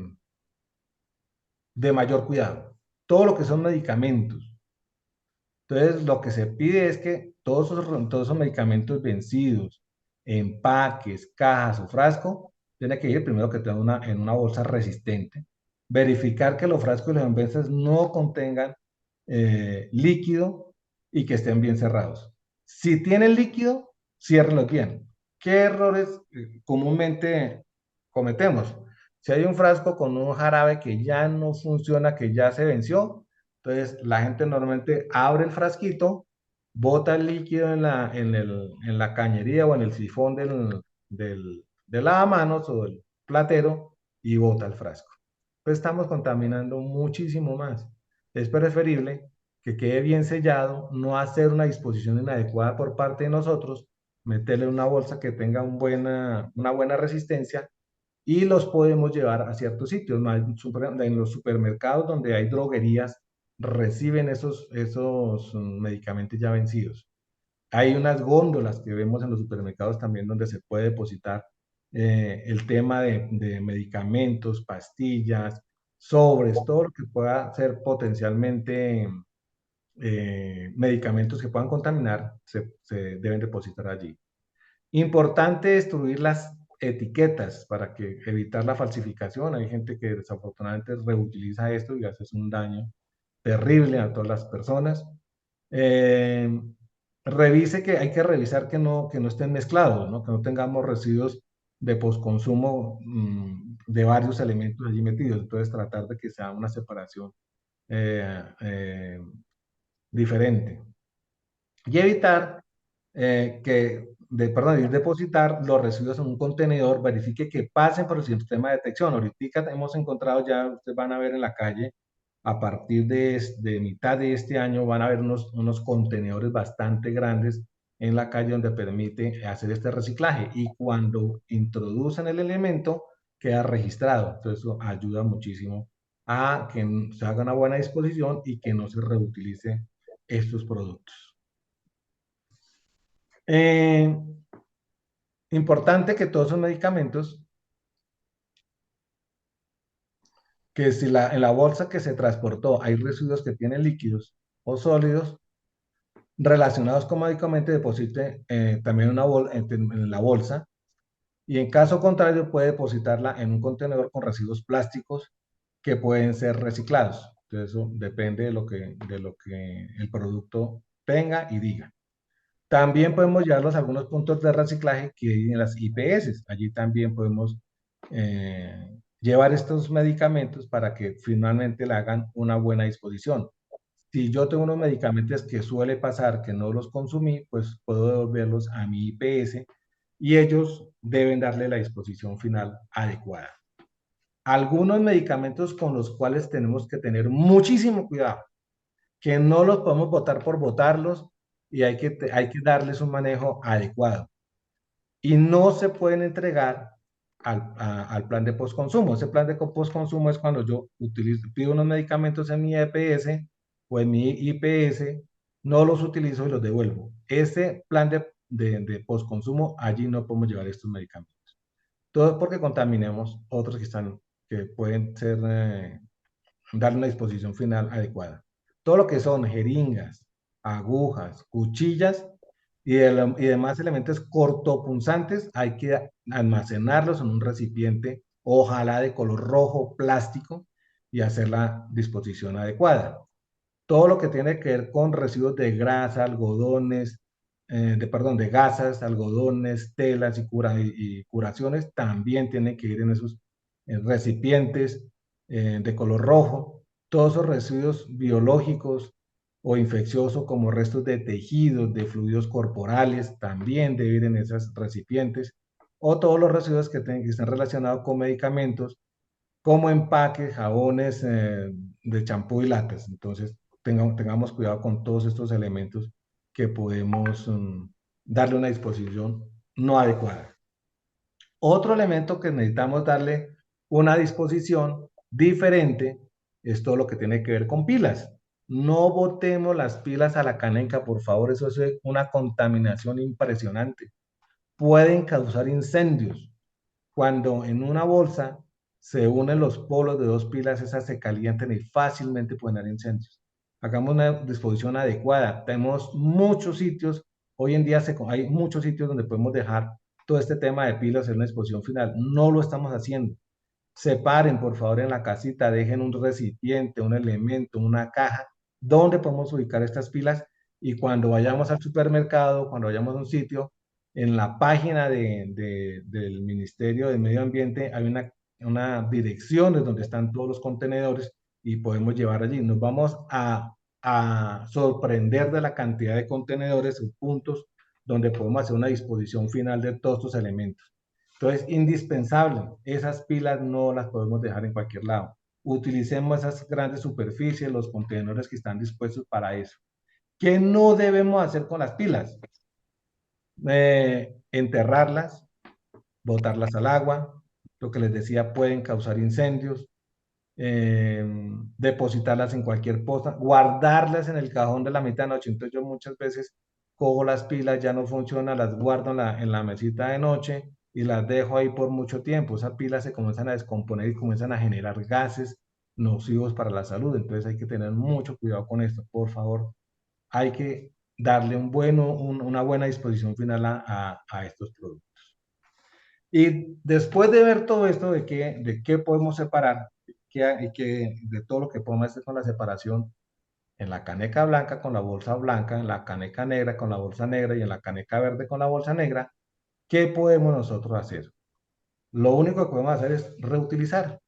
de mayor cuidado. Todo lo que son medicamentos. Entonces, lo que se pide es que todos esos medicamentos vencidos, empaques, cajas o frasco, tiene que ir primero que todo en una bolsa resistente. Verificar que los frascos y los envases no contengan líquido y que estén bien cerrados. Si tienen líquido, ciérrenlos bien. ¿Qué errores comúnmente cometemos? Si hay un frasco con un jarabe que ya no funciona, que ya se venció, entonces la gente normalmente abre el frasquito, bota el líquido en la cañería o en el sifón del lavamanos o del platero y bota el frasco. Pues estamos contaminando muchísimo más. Es preferible que quede bien sellado, no hacer una disposición inadecuada por parte de nosotros, meterle una bolsa que tenga una buena resistencia y los podemos llevar a ciertos sitios. En los supermercados donde hay droguerías, reciben esos medicamentos ya vencidos. Hay unas góndolas que vemos en los supermercados también donde se puede depositar el tema de medicamentos, pastillas, sobres, todo lo que pueda ser potencialmente medicamentos que puedan contaminar, se deben depositar allí. Importante destruir etiquetas para que evitar la falsificación. Hay gente que desafortunadamente reutiliza esto y hace un daño terrible a todas las personas. Eh, Revise que hay que revisar que no estén mezclados, ¿no? Que no tengamos residuos de postconsumo de varios elementos allí metidos. Entonces, tratar de que sea una separación eh, eh, diferente. Y evitar perdón, depositar los residuos en un contenedor, verifique que pasen por el sistema de detección. Ahorita hemos encontrado ya, ustedes van a ver en la calle, a partir de mitad de este año, van a ver unos contenedores bastante grandes en la calle donde permite hacer este reciclaje. Y cuando introducen el elemento, queda registrado. Entonces, eso ayuda muchísimo a que se haga una buena disposición y que no se reutilice estos productos. Eh, Importante que todos esos medicamentos, que si en la bolsa que se transportó hay residuos que tienen líquidos o sólidos relacionados con medicamentos, deposite también en la bolsa, y en caso contrario puede depositarla en un contenedor con residuos plásticos que pueden ser reciclados. Entonces eso depende de lo que el producto tenga y diga. También podemos llevarlos a algunos puntos de reciclaje que hay en las IPS. Allí también podemos llevar estos medicamentos para que finalmente le hagan una buena disposición. Si yo tengo unos medicamentos que suele pasar que no los consumí, pues puedo devolverlos a mi IPS y ellos deben darle la disposición final adecuada. Algunos medicamentos con los cuales tenemos que tener muchísimo cuidado, que no los podemos botar por botarlos y hay que darles un manejo adecuado. Y no se pueden entregar al plan de postconsumo. Ese plan de postconsumo es cuando yo pido unos medicamentos en mi EPS o en mi IPS, no los utilizo y los devuelvo. Ese plan de postconsumo, allí no podemos llevar estos medicamentos. Todo es porque contaminemos otros que pueden ser darle una disposición final adecuada. Todo lo que son jeringas, agujas, cuchillas y demás elementos cortopunzantes hay que almacenarlos en un recipiente, ojalá de color rojo, plástico, y hacer la disposición adecuada. Todo lo que tiene que ver con residuos de grasa, algodones, de gasas, algodones, telas y curaciones, también tienen que ir en esos recipientes de color rojo. Todos esos residuos biológicos o infecciosos como restos de tejidos, de fluidos corporales, también deben ir en esos recipientes. O todos los residuos que estén relacionados con medicamentos, como empaques, jabones de champú y latas. Entonces, tengamos cuidado con todos estos elementos que podemos darle una disposición no adecuada. Otro elemento que necesitamos darle una disposición diferente es todo lo que tiene que ver con pilas. No botemos las pilas a la caneca, por favor, eso es una contaminación impresionante. Pueden causar incendios. Cuando en una bolsa se unen los polos de dos pilas, esas se calientan y fácilmente pueden dar incendios. Hagamos una disposición adecuada. Tenemos muchos sitios, hoy en día hay muchos sitios donde podemos dejar todo este tema de pilas en una disposición final. No lo estamos haciendo. Separen, por favor, en la casita, dejen un recipiente, un elemento, una caja, donde podemos ubicar estas pilas y cuando vayamos al supermercado, cuando vayamos a un sitio, en la página del Ministerio de Medio Ambiente hay una dirección de donde están todos los contenedores y podemos llevar allí. Nos vamos a sorprender de la cantidad de contenedores o puntos donde podemos hacer una disposición final de todos estos elementos. Entonces, indispensable, esas pilas no las podemos dejar en cualquier lado. Utilicemos esas grandes superficies, los contenedores que están dispuestos para eso. ¿Qué no debemos hacer con las pilas? Enterrarlas, botarlas al agua, lo que les decía, pueden causar incendios, eh, depositarlas en cualquier posta, guardarlas en el cajón de la mitad de noche. Entonces yo muchas veces cojo las pilas, ya no funcionan, las guardo en la mesita de noche y las dejo ahí por mucho tiempo. Esas pilas se comienzan a descomponer y comienzan a generar gases nocivos para la salud. Entonces hay que tener mucho cuidado con esto. Por favor, hay que darle una buena disposición final a estos productos. Y después de ver todo esto, de qué podemos separar, de todo lo que podemos hacer con la separación, en la caneca blanca con la bolsa blanca, en la caneca negra con la bolsa negra y en la caneca verde con la bolsa negra, ¿qué podemos nosotros hacer? Lo único que podemos hacer es reutilizar.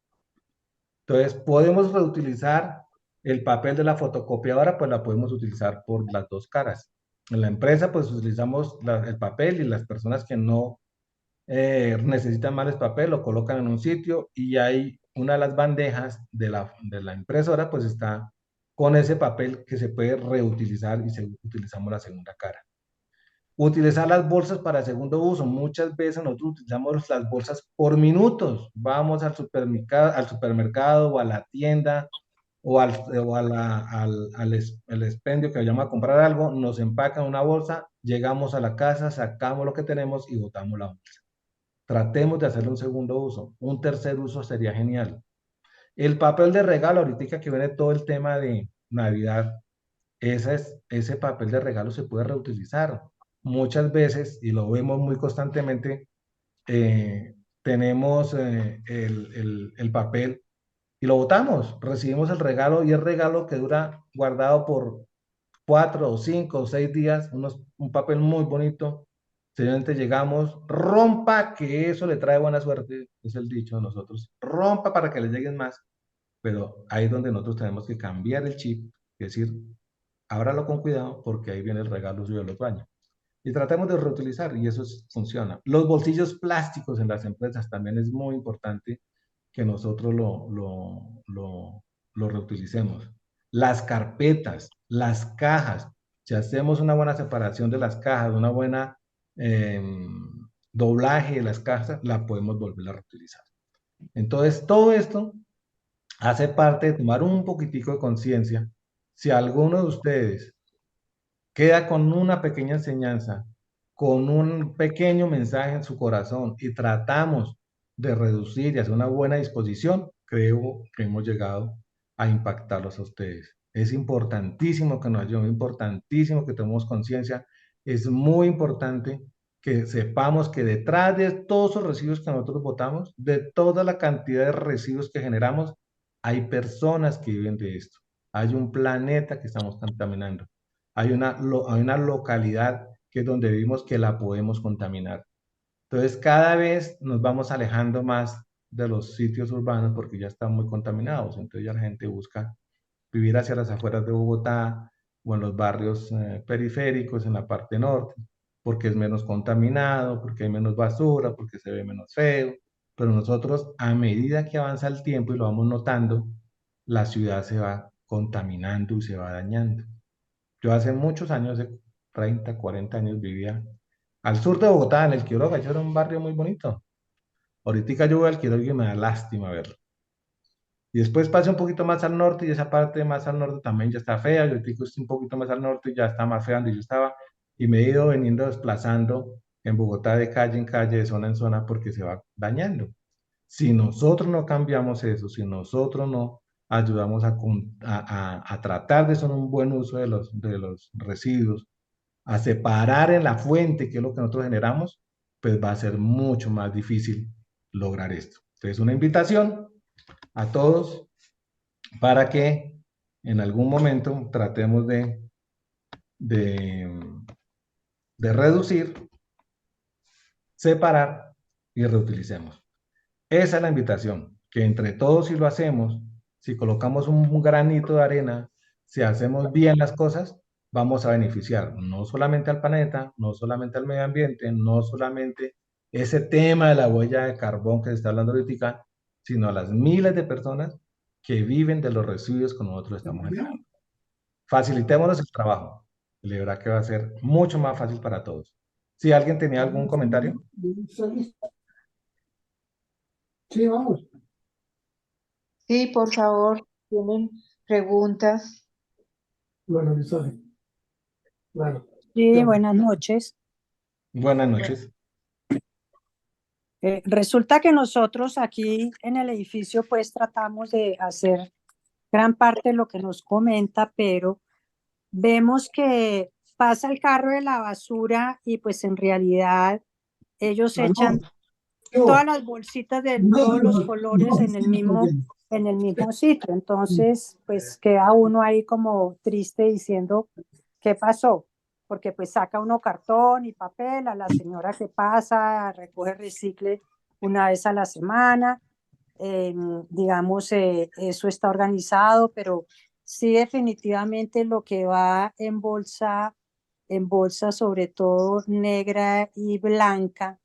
Entonces, podemos reutilizar el papel de la fotocopiadora, pues la podemos utilizar por las dos caras. En la empresa, pues utilizamos el papel y las personas que no necesitan más el papel lo colocan en un sitio y hay una de las bandejas de la impresora, pues está con ese papel que se puede reutilizar y utilizamos la segunda cara. Utilizar las bolsas para segundo uso. Muchas veces nosotros utilizamos las bolsas por minutos. Vamos al supermercado o a la tienda al expendio que vayamos a comprar algo, nos empacan una bolsa, llegamos a la casa, sacamos lo que tenemos y botamos la bolsa. Tratemos de hacerle un segundo uso. Un tercer uso sería genial. El papel de regalo, ahorita que viene todo el tema de Navidad, ese papel de regalo se puede reutilizar. Muchas veces, y lo vemos muy constantemente, tenemos el papel y lo botamos. Recibimos el regalo y el regalo que dura guardado por 4 o 5 o 6 días, un papel muy bonito. Simplemente llegamos, rompa que eso le trae buena suerte, es el dicho de nosotros. Rompa para que le lleguen más, pero ahí es donde nosotros tenemos que cambiar el chip, es decir, ábralo con cuidado porque ahí viene el regalo suyo del otro año. Y tratemos de reutilizar y eso funciona. Los bolsillos plásticos en las empresas también es muy importante que nosotros lo reutilicemos. Las carpetas, las cajas, si hacemos una buena separación de las cajas, una buena eh, doblaje de las cajas, la podemos volver a reutilizar. Entonces, todo esto hace parte de tomar un poquitico de conciencia. Si alguno de ustedes queda con una pequeña enseñanza, con un pequeño mensaje en su corazón y tratamos de reducir y hacer una buena disposición, creo que hemos llegado a impactarlos a ustedes. Es importantísimo que nos ayuden, importantísimo que tomemos conciencia, es muy importante que sepamos que detrás de todos los residuos que nosotros botamos, de toda la cantidad de residuos que generamos, hay personas que viven de esto. Hay un planeta que estamos contaminando. Hay una localidad que es donde vivimos que la podemos contaminar. Entonces, cada vez nos vamos alejando más de los sitios urbanos porque ya están muy contaminados. Entonces, ya la gente busca vivir hacia las afueras de Bogotá o en los barrios periféricos, en la parte norte, porque es menos contaminado, porque hay menos basura, porque se ve menos feo. Pero nosotros, a medida que avanza el tiempo y lo vamos notando, la ciudad se va contaminando y se va dañando. Yo hace muchos años, de 30, 40 años, vivía al sur de Bogotá, en el Quiroga. Eso era un barrio muy bonito. Ahorita yo voy al Quiroga y me da lástima verlo. Y después pasé un poquito más al norte y esa parte más al norte también ya está fea. Yo ahorita estoy un poquito más al norte y ya está más fea donde yo estaba. Y me he ido veniendo desplazando en Bogotá de calle en calle, de zona en zona, porque se va dañando. Si nosotros no cambiamos eso, si nosotros no ayudamos a tratar de hacer un buen uso de los residuos, a separar en la fuente, que es lo que nosotros generamos, pues va a ser mucho más difícil lograr esto. Entonces, una invitación a todos para que en algún momento tratemos de, de reducir, separar y reutilicemos. Esa es la invitación, que entre todos si lo hacemos, si colocamos un granito de arena, si hacemos bien las cosas, vamos a beneficiar no solamente al planeta, no solamente al medio ambiente, no solamente ese tema de la huella de carbón que se está hablando ahorita, sino a las miles de personas que viven de los residuos que nosotros estamos generando. Facilitémonos el trabajo. Le verá que va a ser mucho más fácil para todos. Si alguien tenía algún comentario. Sí, vamos. Sí, por favor, tienen preguntas. Bueno, Elizabeth. Claro. Sí, buenas noches. Buenas noches. Resulta que nosotros aquí en el edificio pues tratamos de hacer gran parte de lo que nos comenta, pero vemos que pasa el carro de la basura y pues en realidad ellos echan todas las bolsitas de todos los colores no, en el mismo sitio. Entonces, pues queda uno ahí como triste diciendo, ¿qué pasó? Porque pues saca uno cartón y papel a la señora que pasa, recoge recicle una vez a la semana. Digamos, eso está organizado, pero sí definitivamente lo que va en bolsa sobre todo negra y blanca,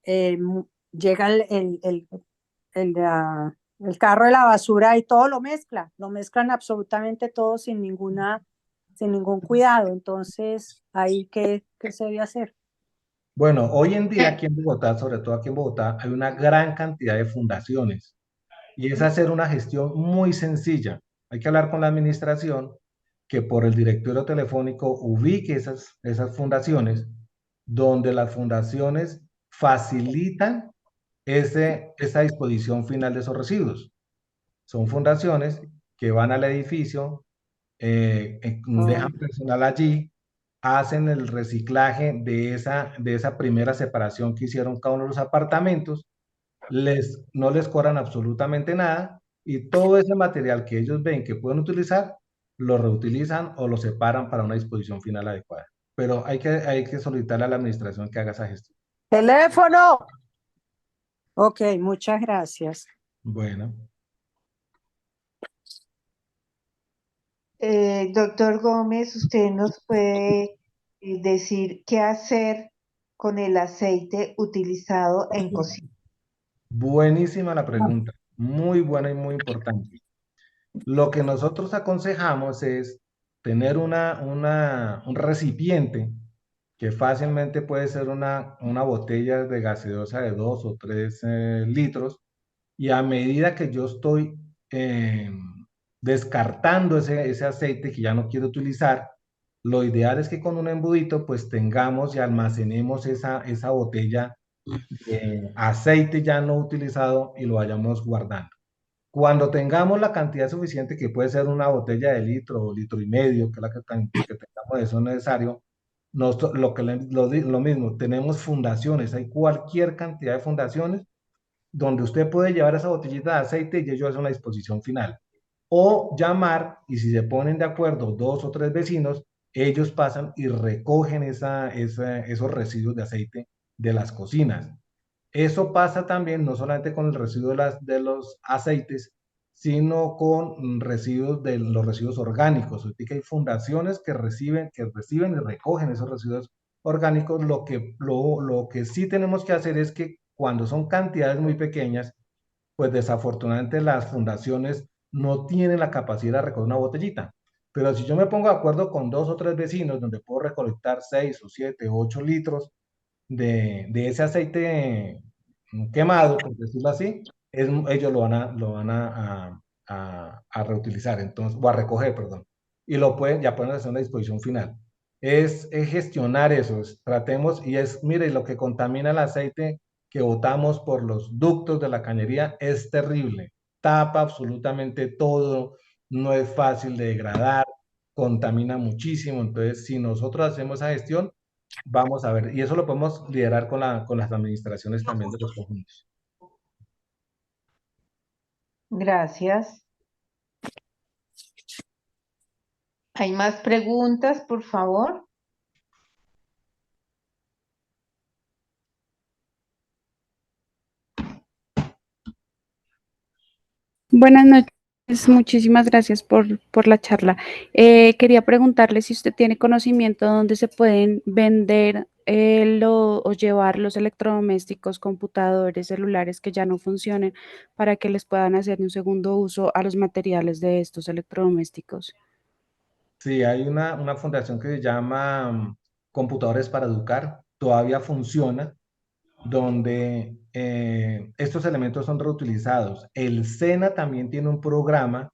llega el carro de la basura y todo lo mezclan absolutamente todo sin ningún cuidado. Entonces, ahí, ¿qué se debe hacer? Bueno, hoy en día aquí en Bogotá, sobre todo aquí en Bogotá, hay una gran cantidad de fundaciones y es hacer una gestión muy sencilla. Hay que hablar con la administración que por el directorio telefónico ubique esas fundaciones, donde las fundaciones facilitan esa disposición final de esos residuos. Son fundaciones que van al edificio, dejan personal allí, hacen el reciclaje de esa primera separación que hicieron cada uno de los apartamentos, no les cobran absolutamente nada y todo ese material que ellos ven que pueden utilizar, lo reutilizan o lo separan para una disposición final adecuada. Pero hay que solicitarle a la administración que haga esa gestión. Teléfono. Ok, muchas gracias. Bueno, Doctor Gómez, ¿usted nos puede decir qué hacer con el aceite utilizado en cocina? buenísima la pregunta, muy buena y muy importante. Lo que nosotros aconsejamos es tener un recipiente que fácilmente puede ser una botella de gaseosa de 2 o 3 litros, y a medida que yo estoy eh, descartando ese aceite que ya no quiero utilizar, lo ideal es que con un embudito pues tengamos y almacenemos esa botella de aceite ya no utilizado y lo vayamos guardando. Cuando tengamos la cantidad suficiente, que puede ser una botella de litro o litro y medio, que es la que tengamos de eso necesario, lo mismo, tenemos fundaciones, hay cualquier cantidad de fundaciones donde usted puede llevar esa botellita de aceite y ellos hacen una disposición final. O llamar, y si se ponen de acuerdo 2 o 3 vecinos, ellos pasan y recogen esos residuos de aceite de las cocinas. Eso pasa también no solamente con el residuo de los aceites, sino con residuos de los residuos orgánicos. Así que hay fundaciones que reciben y recogen esos residuos orgánicos. Lo que sí tenemos que hacer es que cuando son cantidades muy pequeñas, pues desafortunadamente las fundaciones no tienen la capacidad de recoger una botellita. Pero si yo me pongo de acuerdo con 2 o 3 vecinos, donde puedo recolectar 6 o 7 o 8 litros de ese aceite quemado, por decirlo así, ellos lo van a reutilizar, entonces, o a recoger, perdón, y ya pueden hacer una disposición final. Es gestionar eso, tratemos, y mire, lo que contamina el aceite que botamos por los ductos de la cañería es terrible, tapa absolutamente todo, no es fácil de degradar, contamina muchísimo, entonces si nosotros hacemos esa gestión, vamos a ver, y eso lo podemos liderar con las administraciones también de los conjuntos. Gracias. ¿Hay más preguntas, por favor? Buenas noches, muchísimas gracias por la charla. Quería preguntarle si usted tiene conocimiento de dónde se pueden vender o llevar los electrodomésticos, computadores, celulares que ya no funcionen para que les puedan hacer un segundo uso a los materiales de estos electrodomésticos. Sí, hay una fundación que se llama Computadores para Educar, todavía funciona, donde estos elementos son reutilizados. El SENA también tiene un programa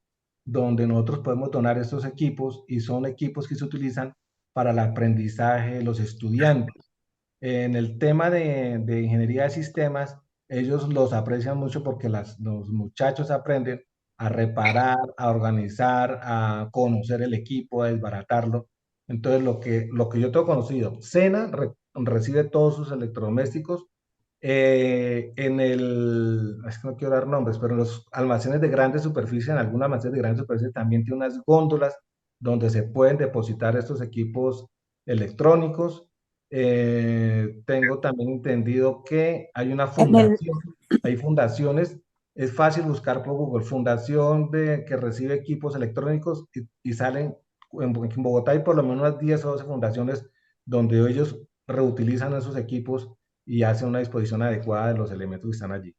donde nosotros podemos donar estos equipos y son equipos que se utilizan para el aprendizaje de los estudiantes. En el tema de ingeniería de sistemas, ellos los aprecian mucho porque los muchachos aprenden a reparar, a organizar, a conocer el equipo, a desbaratarlo. Entonces, lo que yo tengo conocido, Sena recibe todos sus electrodomésticos es que no quiero dar nombres, pero en los almacenes de grande superficie, en algunos almacenes de grande superficie también tiene unas góndolas donde se pueden depositar estos equipos electrónicos. Tengo también entendido que hay una En el, fundación, hay fundaciones, es fácil buscar por Google, fundación que recibe equipos electrónicos y salen, en Bogotá hay por lo menos unas 10 o 12 fundaciones donde ellos reutilizan esos equipos y hacen una disposición adecuada de los elementos que están allí.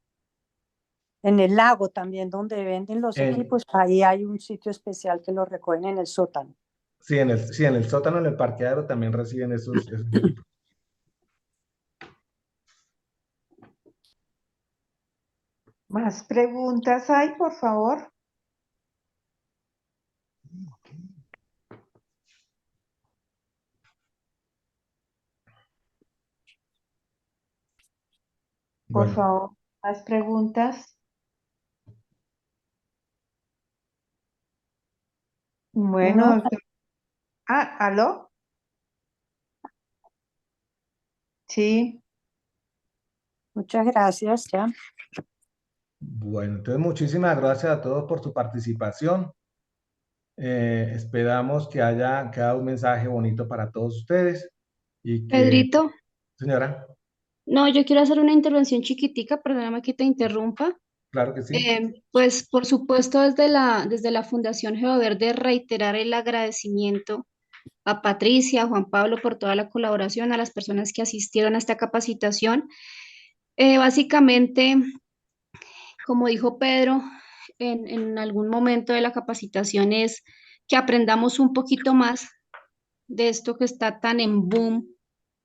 en el lago también, donde venden los En, equipos, ahí hay un sitio especial que los recogen en el sótano. sí, en el sótano, en el parqueadero también reciben esos equipos. ¿Más preguntas hay, por favor? Por Bueno, favor, más preguntas. Bueno, No, doctor. Ah, ¿aló? Sí. muchas gracias, ya. bueno, entonces muchísimas gracias a todos por su participación. Esperamos que haya quedado un mensaje bonito para todos ustedes y que, Pedrito, señora, no, yo quiero hacer una intervención chiquitica, perdóname que te interrumpa. claro que sí. Pues por supuesto desde la Fundación Geoverde reiterar el agradecimiento a Patricia, a Juan Pablo por toda la colaboración, a las personas que asistieron a esta capacitación. Básicamente, como dijo Pedro, en algún momento de la capacitación es que aprendamos un poquito más de esto que está tan en boom,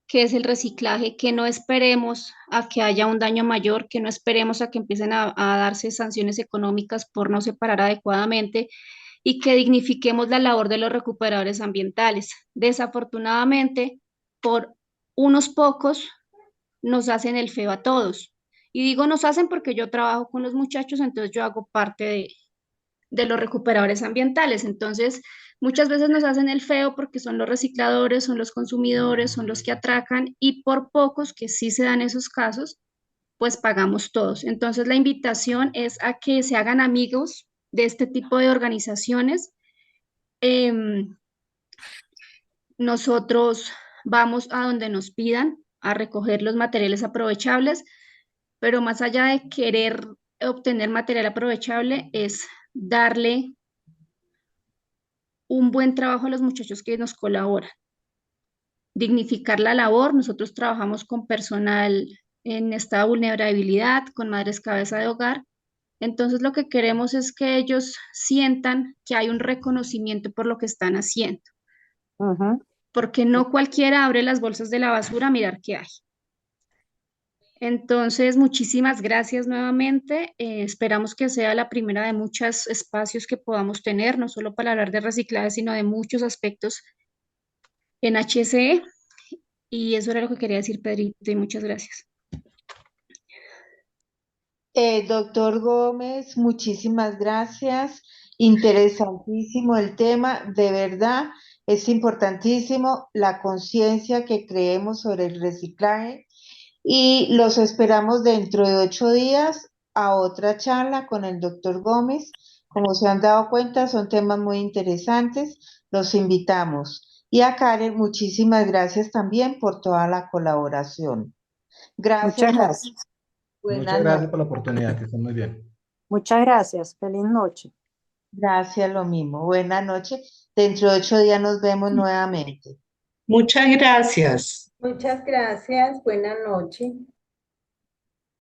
que es el reciclaje, que no esperemos a que haya un daño mayor, que no esperemos a que empiecen a darse sanciones económicas por no separar adecuadamente y que dignifiquemos la labor de los recuperadores ambientales. Desafortunadamente, por unos pocos nos hacen el feo a todos. Y digo nos hacen porque yo trabajo con los muchachos, entonces yo hago parte de los recuperadores ambientales. Entonces, muchas veces nos hacen el feo porque son los recicladores, son los consumidores, son los que atracan y por pocos que sí se dan esos casos, pues pagamos todos. Entonces, la invitación es a que se hagan amigos de este tipo de organizaciones. Nosotros vamos a donde nos pidan a recoger los materiales aprovechables, pero más allá de querer obtener material aprovechable, es darle un buen trabajo a los muchachos que nos colaboran. Dignificar la labor, nosotros trabajamos con personal en estado de vulnerabilidad, con madres cabeza de hogar. Entonces lo que queremos es que ellos sientan que hay un reconocimiento por lo que están haciendo, Ujú. porque no cualquiera abre las bolsas de la basura a mirar qué hay. Entonces, muchísimas gracias nuevamente. Esperamos que sea la primera de muchos espacios que podamos tener, no solo para hablar de reciclaje, sino de muchos aspectos en HSE. Y eso era lo que quería decir, Pedrito, y muchas gracias. Doctor Gómez, muchísimas gracias. Interesantísimo el tema. De verdad, es importantísimo la conciencia que creemos sobre el reciclaje y los esperamos dentro de 8 días a otra charla con el doctor Gómez. Como se han dado cuenta, son temas muy interesantes. Los invitamos. Y a Karen, muchísimas gracias también por toda la colaboración. Muchas Gracias a ti. gracias. Muchas Buenas gracias por noches. la oportunidad, que estén muy bien. Muchas gracias. Feliz noche. Gracias, lo mismo. Buenas noches. Dentro de 8 días nos vemos nuevamente. Muchas gracias. Muchas gracias. Buenas noches.